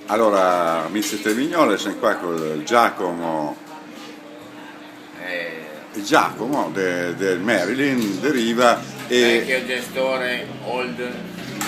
Allora, amici Trevignole, siamo qua con Giacomo, del Marilyn, deriva Vecchio gestore old.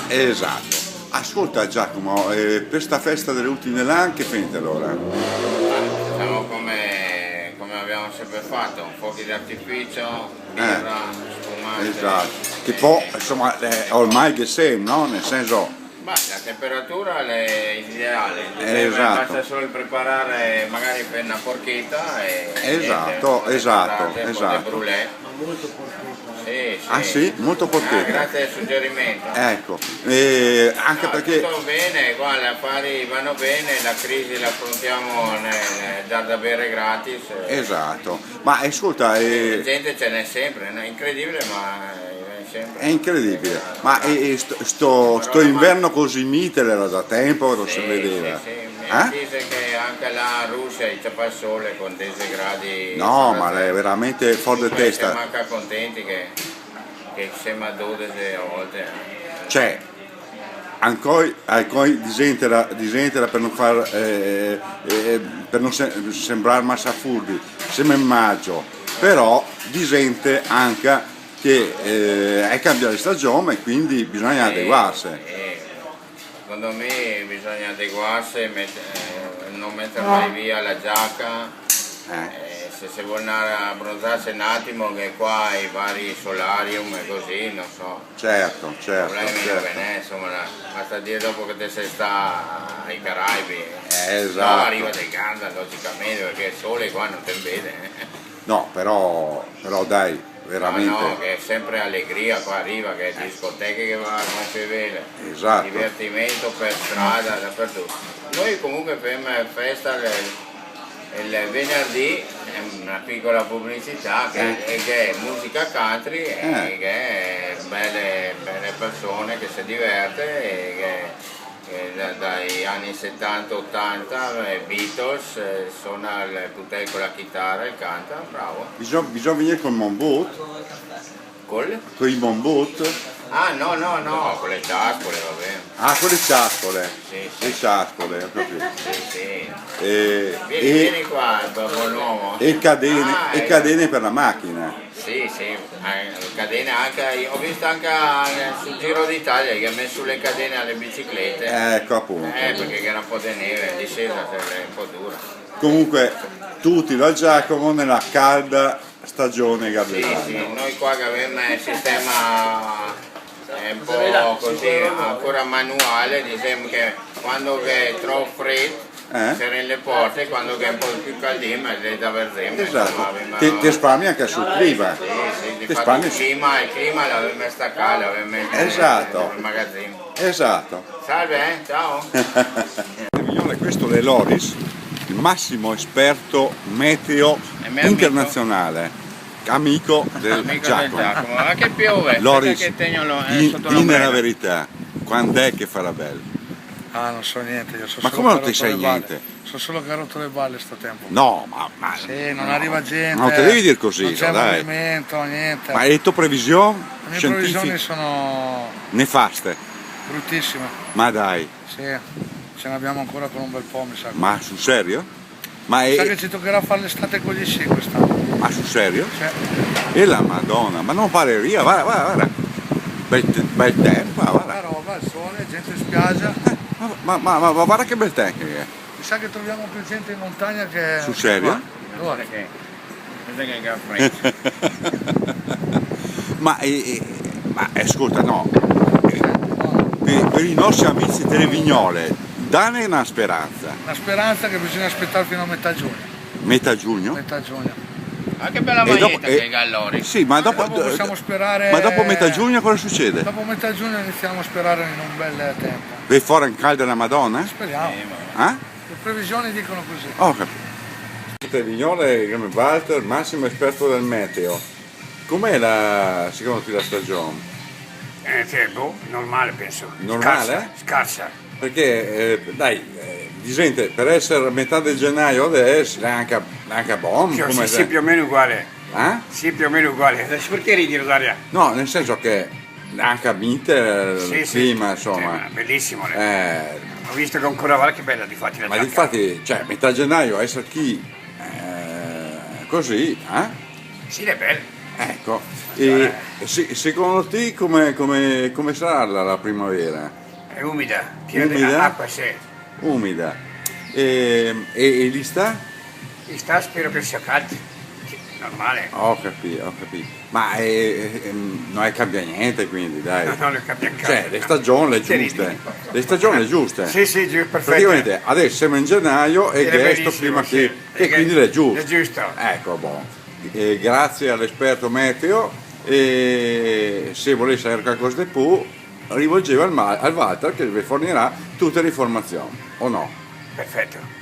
esatto. Ascolta Giacomo, per sta festa delle ultime LAN che fate allora? Facciamo come abbiamo sempre fatto, fuochi d'artificio, birra, spumante. Esatto. Che poi, insomma, ormai che sei, no? Nel senso, La temperatura è ideale, esatto. basta solo preparare magari per una porchetta e Esatto, niente, esatto, patate, esatto. brulè. Molto porchetta. Sì, Ah sì? Molto porchetta. grazie al suggerimento. Ecco, anche No, perché... tutto bene, qua gli affari vanno bene, la crisi la affrontiamo nel dar da bere gratis. Esatto, ma ascolta, La gente ce n'è sempre, no? Incredibile ma sempre. è incredibile, ma sto inverno così mite era da tempo, lo si vedeva. Sì, mi dice che anche la Russia c'è il sole con 10 gradi. No, ma è veramente fuori di Siamo testa. anche contenti che siamo a 12 volte. Cioè, ancora disentera per non far per non sembrare massa furbi, siamo in maggio, però disente anche che è cambiare stagione e quindi bisogna adeguarsi. Secondo me bisogna adeguarsi, non mettere mai via la giacca. Se si vuole andare a abbronzarsi un attimo, che qua i vari solarium e così, non so. Certo. Problemi non ve n'è, insomma, basta dire dopo che te sei sta ai Caraibi. Esatto. No, arriva dei Ganda logicamente perché il sole qua non te vede. No, però dai, veramente. No, che è sempre allegria qua arriva, che è discoteche che va a gonfie vele. Esatto. Divertimento per strada, dappertutto. Noi comunque facciamo festa il venerdì, è una piccola pubblicità che è musica country e che è belle persone che si diverte e che dai anni 70-80 Beatles suona tutte con la chitarra e canta, bravo. Bisogna venire con il Monboot, Con i Monboot. Ah no, con le ciaspole va bene. Ah, con le ciaspole. Sì. Le ciaspole, ho capito. Sì. E Vieni qua, buon uomo. cadene per la macchina. Sì, catene anche, ho visto anche sul Giro d'Italia che ha messo le catene alle biciclette. Ecco appunto. Perché era un po' di neve, in discesa è un po' dura. Comunque tutti da Giacomo nella calda stagione gabellana. Sì, noi qua che abbiamo il sistema è un po' così ancora manuale, diciamo che quando è troppo freddo c'erano le porte, quando è un po' più caldino le da verzembre. Esatto, ti risparmi anche sul clima. Sì, il clima l'avevamo staccato, l'avevamo nel magazzino. Esatto. Salve, ciao. Mignole, questo è Loris, il massimo esperto meteo internazionale. Amico del Giacomo. Ma che piove? Loris, che dimmi la verità, quando è che farà bello? Ah, non so niente, io so Ma solo come non che ti ha sai rotto le niente? balle. So solo che ha rotto le balle sto tempo. No, ma Sì, non arriva gente. non te devi dire così, non c'è dai. movimento, niente. Ma le tue previsioni Le mie scientifiche previsioni sono nefaste? bruttissime. Ma dai, Sì, ce ne abbiamo ancora per un bel po', mi sa. ma sul serio? Ma, Mi sa che ci toccherà fare l'estate con gli sci quest'anno. ma sul serio? Sì. E la Madonna, ma non fare via, guarda. Bel tempo, guarda. La roba, il sole, gente in spiaggia. Ma guarda che bel tempo che è. Mi sa che troviamo più gente in montagna che... Sul serio? Allora, Ma ascolta, no, per i nostri amici Trevignole, danne una speranza. la speranza che bisogna aspettare fino a metà giugno. Metà giugno? Metà giugno. Ma che bella maglietta che hai Gallori. Sì, ma dopo possiamo sperare... Ma dopo metà giugno cosa succede? Dopo metà giugno iniziamo a sperare in un bel tempo. Vai fuori in calda la Madonna? Speriamo. Le previsioni dicono così. Oh, capito. Trevignole, come Walter, massimo esperto del meteo. Com'è secondo te la stagione? Normale penso. Normale? Scarsa. Perché, disente, per essere a metà del gennaio adesso è anche buono. Sì, più o meno uguale. Sì, più o meno uguale. Adesso perché ridi, Rosaria? No, nel senso che anche a mite il clima, insomma. Bellissimo. visto che ancora va, che bella, difatti la Ma giacca. difatti, cioè, metà gennaio essere qui così, Sì, è bella. ecco. E secondo te come sarà la primavera? È umida, piena di Umida? acqua, sì. Umida. E lì sta? E sta, spero che sia caldo. Sì, normale. Ho capito. Ma non cambia niente quindi, dai. No, non cambia un cazzo. Cioè, le stagioni Che giuste. ridi? Le stagioni giuste. Sì, perfetto. Praticamente adesso siamo in gennaio e Ed è questo bellissimo, prima sì. che E quindi è giusto. È giusto. Ecco, grazie all'esperto meteo e se volesse sapere qualcosa di più rivolgeva al Walter che vi fornirà tutte le informazioni, o no? Perfetto.